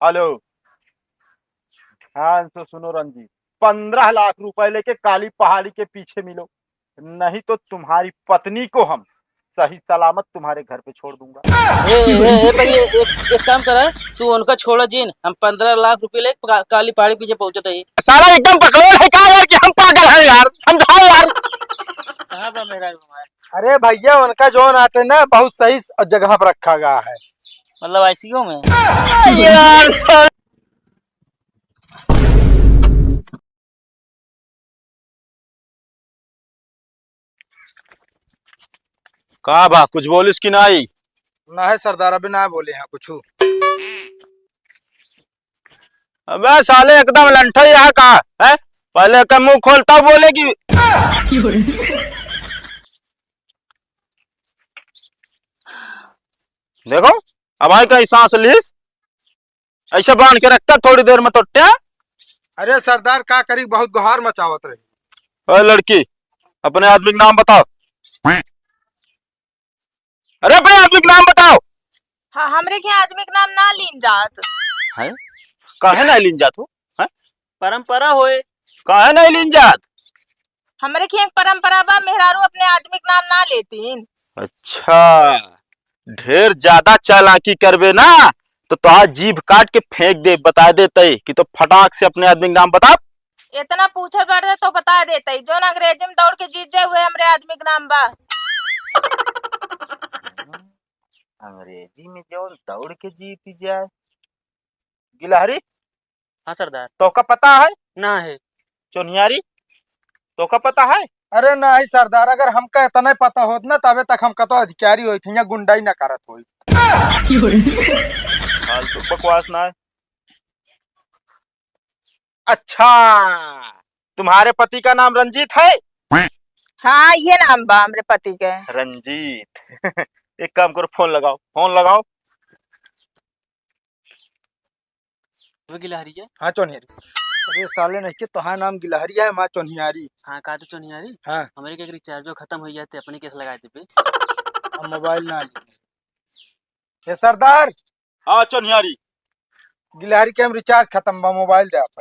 Hello, ध्यान से सुनो रंजीत। 15 लाख रुपए लेके काली पहाड़ी के पीछे मिलो, नहीं तो तुम्हारी पत्नी को हम सही सलामत तुम्हारे घर पे छोड़ दूंगा। भाई एक काम करा, तू उनका छोड़ा जीन, हम 15 लाख रुपए ले काली पहाड़ी पीछे पहुंचते ही। साला एकदम पकड़ो है क्या यार, कि हम पागल हैं यार, समझाओ यार। कहाँ पर मेरा अरे भैया उनका जोन आटे ना बहुत सही जगह पर रखा गया है। मतलब आईसीयू में? यार सर, कहा बा कुछ बोलिस कि नहीं? ना है सरदार, अभी ना बोले हैं कुछ। अबे साले एकदम लंठा यहाँ का है, पहले का मुंह खोलता बोलेगी। देखो अब आई कहीं सांस लीस, ऐसे बांध के रखता थोड़ी देर में तो क्या। अरे सरदार का करी, बहुत गुहार मचावत रही। ओए लड़की, अपने आदमी का नाम बताओ। अरे अपने आदमी का नाम बताओ। हाँ, हमरे के आदमी के नाम ना लीन जात। है काहे नहीं लीन जात हो? है परंपरा होए। काहे नहीं लीन जात? हमरे के एक परंपरा बा, मेहरारू अपने आदमी के नाम ना लेतीन। अच्छा, ढेर ज्यादा चालाकी करबे ना तो तोहार जीभ काट के फेंक दे, बता देते कि तो फटाक से अपने आदमी का नाम बता। इतना पूछे पड़ रहे तो बता देते, जो अंग्रेजी में दौड़ के जीत जाए हुए हमरे आदमी के नाम बा। अंग्रेजी में जो दौड़ के जीत जाए। गिलहरी, हाँ सरदार। तो का पता है? ना है। चोनियारी, तो का पता है? अरे ना ही सरदार, अगर हमका इतना पता होत ना तबे तक हम कतो अधिकारी होई थे या गुंडाई ना करत होई। फालतू बकवास ना है। अच्छा, तुम्हारे पति का नाम रंजीत है? हाँ, ये नाम बा हमरे पति के। रंजीत। एक काम करो, फोन लगाओ, फोन लगाओ। वो गिलहरी है। हाँ चोनियारी। अरे साले नहीं के तोहार नाम गिलहरी है, माँ चोनियारी। हाँ कहा तो चोनियारी। हाँ, हमारे के रिचार्जो खत्म हो जाते अपने केस लगाए थे पे। हम मोबाइल ना ली। ये सरदार, हाँ चोनियारी। गिलहरी के हम रिचार्ज खत्म बा, मोबाइल दे आप।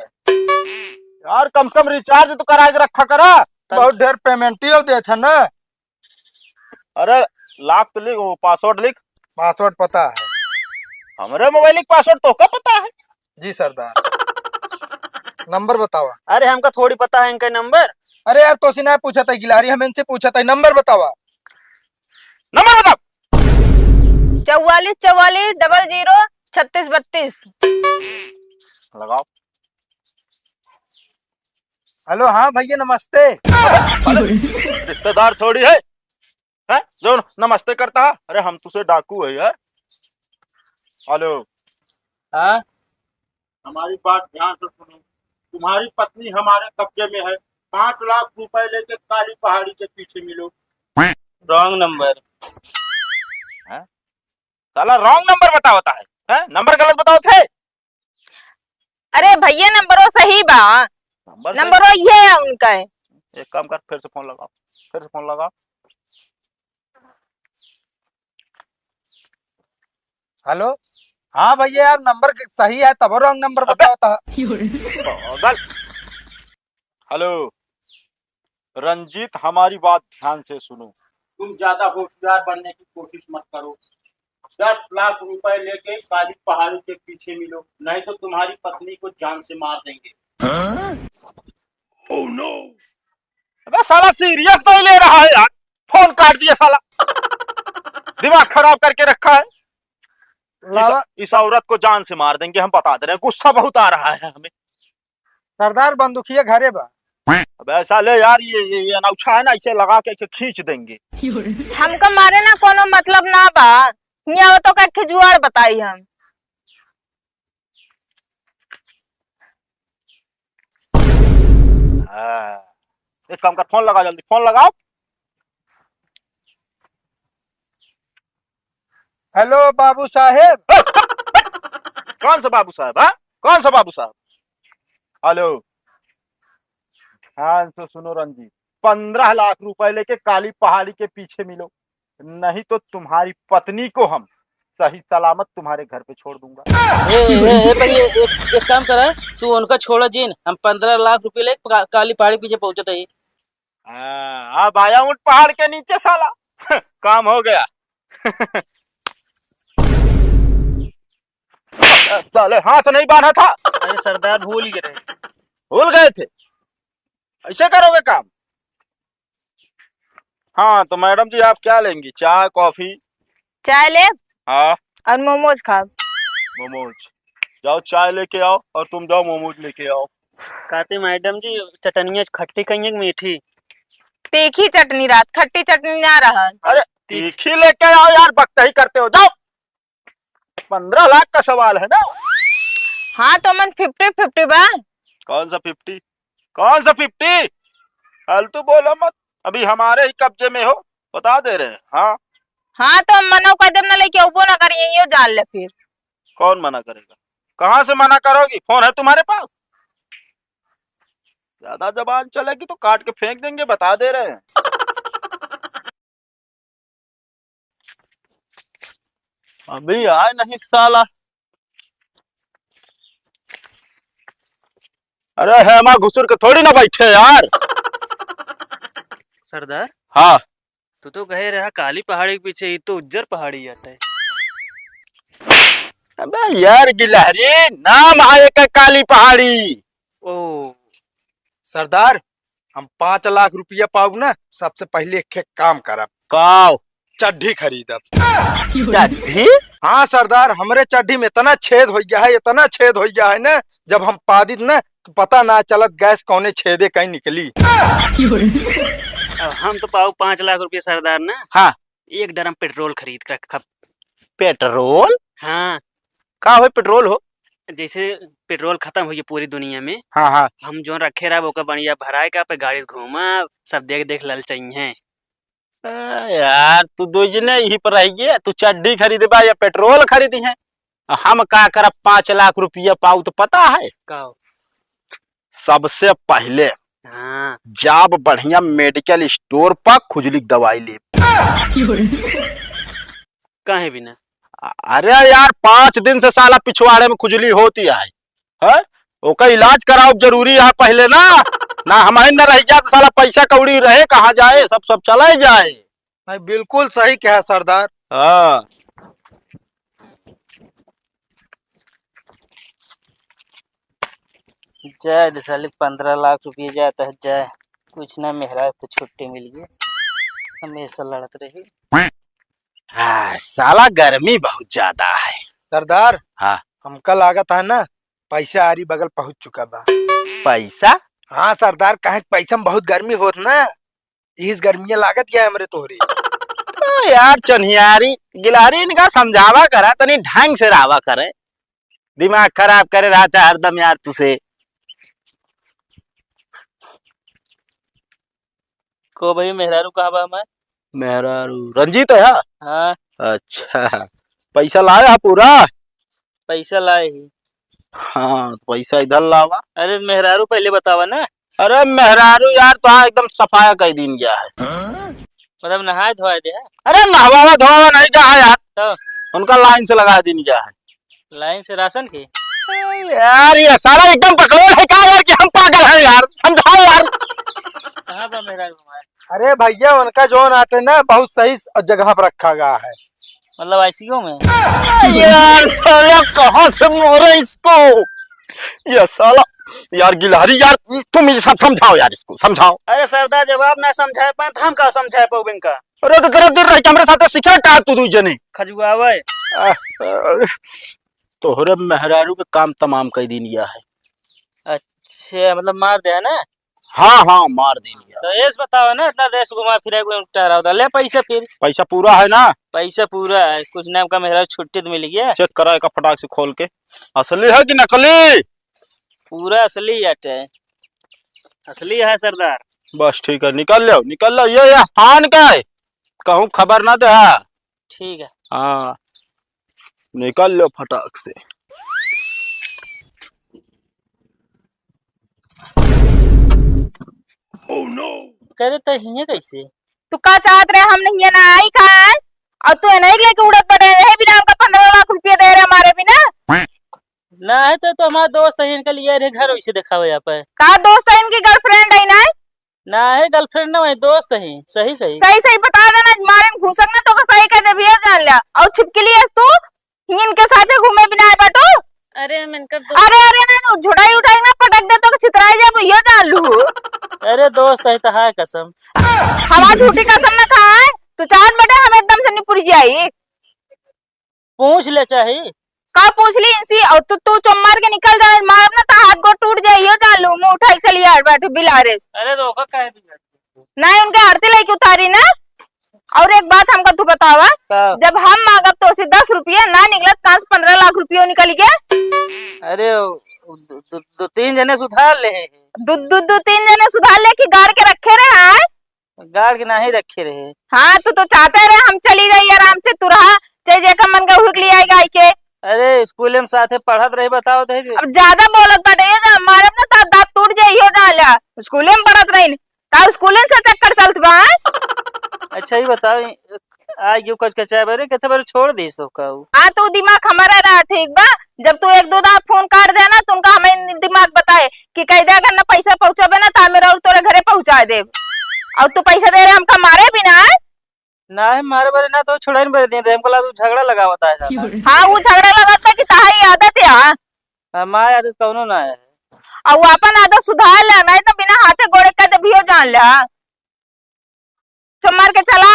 यार कम से कम रिचार्ज तो करा के रखा करा। बहुत ढेर पेमेंट ही दे था ना। अरे लाख तो लिख, वो पासवर्ड लिख। पासवर्ड पता है? हमारे मोबाइल का पासवर्ड तो का पता है? जी सरदार। नंबर बतावा। अरे हमका थोड़ी पता है इनका नंबर। अरे यार तो ना पूछा था गिलहरी, हम इनसे पूछा था, नंबर बतावा। नंबर बताओ। 4444003632। लगाओ। हेलो, हाँ भैया नमस्ते। रिश्तेदार थोड़ी है जो नमस्ते करता है। अरे हम तुझसे डाकू है यार। हेलो, हाँ हमारी बात ध्यान से सुनो। तुम्हारी पत्नी हमारे कब्जे में है। 5 लाख रुपए लेके काली पहाड़ी के पीछे मिलो। Wrong number. साला रॉन्ग नंबर बताता है? नंबर गलत बताओ थे। अरे भैया नंबरो सही बा, नंबरो ये है उनका है। एक काम कर, फिर से फोन लगाओ, फिर से फोन लगाओ। हेलो, हाँ भैया यार नंबर सही है तब रॉन्ग नंबर बताओ था। पागल। हेलो रंजीत, हमारी बात ध्यान से सुनो। तुम ज्यादा होशियार बनने की कोशिश मत करो। 10 लाख रुपए लेके काली पहाड़ी के पीछे मिलो, नहीं तो तुम्हारी पत्नी को जान से मार देंगे। Oh no. अबे साला सीरियस नहीं ले रहा है यार, फोन काट दिया साला। दिमाग खराब करके रखा है। इस औरत को जान से मार देंगे, हम बता दे रहे हैं। गुस्सा बहुत आ रहा है हमें। सरदार बंदूकिया घरे बा। अब ऐसा ले यार, ये अनौछा है ना, इसे लगा के इसे खींच देंगे। हमका मारे ना कोनो मतलब ना बा, यहाँ तो का जुआर बताई हम। एक काम कर, फोन लगाओ, जल्दी फोन लगाओ। हेलो बाबू साहेब। कौन सा बाबू साहब? हाँ, कौन सा बाबू साहब? हेलो, ध्यान से सुनो रंजीत। 15 लाख रुपए लेके काली पहाड़ी के पीछे मिलो, नहीं तो तुम्हारी पत्नी को हम सही सलामत तुम्हारे घर पे छोड़ दूंगा। भैया एक काम करा, तू उनका छोड़ा जीन, हम 15 लाख रुपए ले काली पहाड़ी पीछे पहुंचते ही। अब आया ऊंट पहाड़ के नीचे साला। काम हो गया। साले हाथ नहीं बांधा था। अरे सरदार भूल गए थे। ऐसे करोगे काम? हाँ तो मैडम जी आप क्या लेंगी, चाय कॉफी? चाय ले हाँ और मोमोज खा। मोमोज, जाओ चाय लेके आओ और तुम जाओ मोमोज लेके आओ। कहते मैडम जी चटनिया खट्टी कहीं मीठी? तीखी चटनी रात, खट्टी चटनी ना रहा। अरे तीखी लेके आओ यार, बकता ही करते हो। जाओ, 15 लाख का सवाल है ना। हाँ तो मन 50-50 बा। कौन सा 50? कौन सा 50? फालतू बोलो मत, अभी हमारे ही कब्जे में हो, बता दे रहे हैं। हाँ हाँ तो मनो कदम न लेके उबो ना करिए, यो जान ले फिर। कौन मना करेगा? कहाँ से मना करोगी? फोन है तुम्हारे पास? ज्यादा जबान चलेगी तो काट के फेंक देंगे, बता दे रहे हैं। अभी आए नहीं साला। अरे हेमा घुसुर के थोड़ी ना बैठे यार। सरदार हाँ तू तो कहे रहा काली पहाड़ी के पीछे, ये तो उज्जर पहाड़ी है। अबे यार गिलहरी, नाम है का काली पहाड़ी। ओ सरदार हम 5 लाख रुपया पाऊ ना, सबसे पहले एक काम करब, काव चड्ढी खरीदब। चड्ढी? हाँ सरदार, हमरे चड्ढी में इतना छेद हो गया है, इतना छेद हो गया है ना, जब हम पादित ना तो पता ना चलत गैस कौने छेदे कहीं निकली। अब हम तो पाऊ 5 लाख रुपया सरदार ना। हाँ 1 ड्रम पेट्रोल खरीद कर रखब। पेट्रोल? हाँ का हो पेट्रोल हो? जैसे पेट्रोल खत्म हो गया पूरी दुनिया में, हाँ हाँ हम जो रखे रहा वो का बढ़िया भराए का पे गाड़ी घूमा, सब देख देख लल चाहिए। यार तू दो जने यही पर रहिए, तू चड्ढी खरीदबा या पेट्रोल खरीदी है? हम का करब 5 लाख रुपया पाऊ तो पता है? का सबसे पहले हाँ जाब बढ़िया मेडिकल स्टोर पर खुजली की दवाई ले। कहे बिना? अरे यार 5 दिन से साला पिछवाड़े में खुजली होती है? ओका इलाज कराओ जरूरी है पहले ना। ना हमारे न रह जाए तो साला पैसा कौड़ी रहे कहाँ जाए, सब चला जाए। नहीं बिल्कुल सही कहा सरदार। हाँ जाए साले 15 लाख रुपये जाता है, जाए कुछ ना मेहरा तो छुट्टी मिल गई, हमेशा लड़त रही। हाँ साला गर्मी बहुत ज्यादा है सरदार हाँ हमका लागत है ना पैसा आरी बगल पहुंच चुका बा। पैसा? हाँ सरदार, कहे पैसा में बहुत गर्मी होत ना, इस गर्मी लागत क्या है हमरे तोहरी। तो यार चन्हियारी गिलारी इनका समझावा करा, तनी ढंग से रावा करे, दिमाग खराब करे रहता है हरदम यार तुसे। को भाई मेहरारू कहाँ बा मैं? मेहरारू रंजीत है? हाँ अच्छा पैसा लाया है पूरा? पैसा लाए ही। हाँ तो पैसा इधर लावा। अरे मेहरारू पहले बतावा ना। अरे मेहरारू यार तो हाँ एकदम सफाया कई दिन गया है। मतलब नहाए धोए दे है? अरे नहवावा धोवा नहीं गया है यार, तो उनका लाइन से लगा दिन गया है। लाइन से राशन की? यार ये साला एकदम पकड़ोल है क्या यार कि हम पागल हैं यार, समझाओ यार। कहाँ बा मेहरारू हमारे? अरे भैया उनका जोन आटे ना बहुत सही जगह पर रखा गया है। मतलब आईसीयू में? यार साला कहाँ से मोरे इसको, ये साला यार गिलहरी यार तुम ये सब समझाओ यार, इसको समझाओ। अरे सरदार जब आप ना समझाए पाए तो हम का समझाए पाओ बिन का? अरे तो तेरे देर रह के हमरे साथ सीखा का तू दू जने खजुआवे। तोहरे मेहरारू के काम तमाम कई दिन गया है। अच्छा मतलब मार दे है ना? हाँ हाँ मार दिन गया। तो ऐसे बताओ ना, इतना देश घुमा फिरा टहरा ले पैसा, फिर पैसा पूरा है ना? पैसा पूरा है, कुछ नाम का मेहरारू छुट्टी तो मिल गया। चेक करा एक फटाक से खोल के, असली है कि नकली? पूरा असली है, असली है सरदार। बस ठीक है, निकल लो ये स्थान का है, कहूँ खबर ना दे। ठीक है हाँ निकल लो फटाक से। करे तो हिये कैसे? तू का चाहत रहे हम नहीं ना आई का? और तू नहीं लेके उड़द पड़े रहे बिना हमका 15 लाख रुपया दे रहे हमारे बिना। ना है तो हमारा दोस्त है, इनका लिए रहे घर वैसे देखा हुआ यहाँ पे। का दोस्त है इनकी गर्लफ्रेंड है ना? ना है गर्लफ्रेंड ना, वही दोस्त है। सही सही सही सही बता देना, मारे में घुसक ना तो का सही कह दे भैया जान लिया। और छिपके लिए तू इनके साथ घूमे बिना है बाटू। अरे हम इनका अरे अरे ना झुड़ाई उठाई ना पटक दे तो छितराई जाए भैया जान लू। अरे दोस्त है तो है कसम। हमारा झूठी कसम ना खाए तू चाहत बेटा हम एकदम से निपुर जाई। पूछ ले चाहिए का पूछ ली इनसी और तू चुम्मार के निकल जाए मार ना तो हाथ गोड़ टूट जाइयो जान लू। मुंह उठाई चली यार बैठो बिलारे। अरे रोका काहे नहीं उनके आरती लेके उतारी ना। और एक बात हमको तू बतावा, जब हम मांगब तो उसे 10 रुपया ना निकलत कहां से 15 लाख रुपया निकल गया। अरे दो तीन जने सुधार ले दो तीन जने सुधार ले की गाड़ के रखे रहे हैं। गाड़ के नहीं रखे रहे। हाँ तू तो चाहते रहे हम चली गई आराम से तू रहा चाहे जेका मन का हुक लिया गाय के। अरे स्कूल में साथे पढ़त रही बताओ तो अब ज्यादा बोलत बटे मारे ना दांत टूट जाइयो डाला। स्कूल में पढ़त रही ता स्कूल से चक्कर चलत बा। अच्छा ही बताओ आज क्यों कच कचाए बारे कहते बारे छोड़ दी तो कहू। हाँ तू दिमाग हमारा रहा ठीक बा। जब तू एक दो दांत फोन काट देना तो उनका हमें दिमाग बताए कि कह दे अगर ना पैसा पहुंचाबे ना तो मेरा और तोरे घरे पहुंचा दे। और तू पैसा दे रहे हमका मारे बिना ना है मारे बारे ना तो छोड़ा बारे दिन हमको लगा तू झगड़ा लगा होता है। हाँ वो झगड़ा लगता कि ताही आदत है। हमारी आदत कौनो ना है। और वो अपन आदत सुधार ले नहीं तो बिना हाथे गोड़े का भी हो जान ले। तो मार के चला।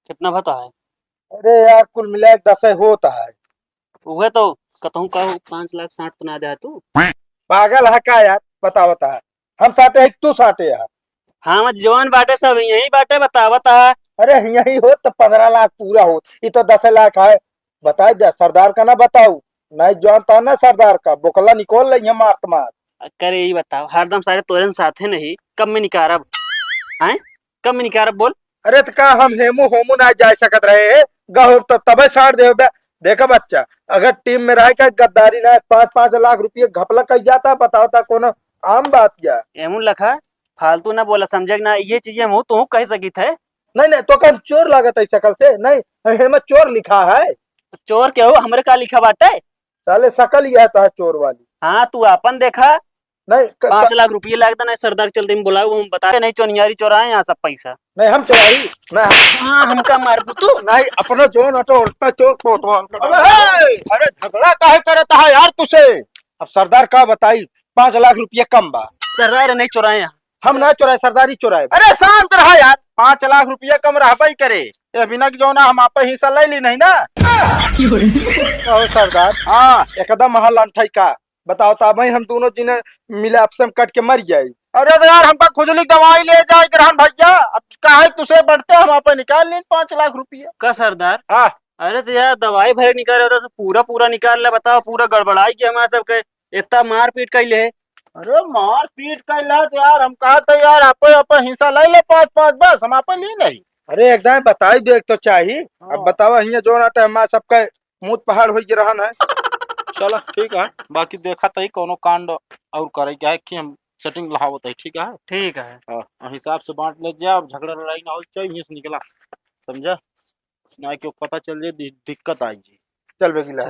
कितना बता है? अरे यार कुल मिला 10 होता है। वह तो कहूँ कहूँ 5,60,000 तो ना दे तू। पागल है का यार बता बता हम साटे है तू साटे यार। हाँ मत जवान बाटे सब यही बाटे बता बता। अरे यही हो तो 15 लाख पूरा हो ये तो 10 लाख है। बता दे सरदार का ना बताऊ नहीं जानता ना सरदार का बोकला निकोल ले मार मार। करे यही बताओ हरदम सारे तोरन साथे नहीं कब में निकारब हैं कब में निकारब बोल। अरे तो का हम हेमू होमू ना जा सकत रहे गहो तो तबे साड़ दे देखा बच्चा अगर टीम में रह के गद्दारी ना 5-5 लाख रुपये घपला कही जाता बताओ ता कोनो आम बात क्या। एमू लखा फालतू ना बोला समझे ना ये चीजें हम तू कह सकी थे। नहीं नहीं तो कम चोर लागत है शकल से नहीं हेमत चोर लिखा है। चोर क्या हो हमरे का लिखा बाटे साले शकल ही है तो है चोर वाली। हाँ तू अपन देखा नहीं 5 लाख रुपये लगता नहीं सरदार चलते में बोला हम बता नहीं चोनियारी चोराए यहाँ सब पैसा। नहीं हम चोरी नहीं हाँ हमका मार तू नहीं अपना जो नटो उल्टा चोर फोटो। अरे झगड़ा काहे करता है यार तुझसे। अब सरदार का बताई 5 लाख रुपये कम बा। सरदार नहीं चोराए यहाँ। हम ना चुराए सरदारी चुराए। अरे शांत रहा यार 5 लाख रुपया कम रहबा ही करे ये बिना जो ना हम आप हिस्सा ले ली नहीं ना। सरदार हाँ एकदम महल अंठाई का बताओ तो भाई हम दोनों जिन्हें मिले आपसे कट के मर जाये। अरे तो यार हमका खुजली दवाई ले जाए ग्रहण भैया अब काहे तुझे बढ़ते हम आप निकाल लें 5 लाख रुपया का सरदार। हाँ अरे तो यार दवाई भरे निकाल रहा था तो पूरा पूरा निकाल ले बताओ पूरा गड़बड़ाई की हमारा सबके इतना मार पीट कैले है। अरे मार पीट कैला तो यार हम कहा तो यार आप हिस्सा ले ले 5-5 बस हम आप ली नहीं। अरे एकदम बताई दो एक तो चाहिए। अब बतावा हियां जो नाटे हमारा सबका मुंह पहाड़ हो रहन है। चलो ठीक है बाकी देखा तो कोनो कांड और करे क्या है कि हम सेटिंग लहावत है ठीक है। ठीक है हाँ हिसाब से बांट ले जा झगड़ा लड़ाई ना हो चाहिए निकला समझा ना क्यों पता चल जाए दिक्कत आई जी। चल बेगिला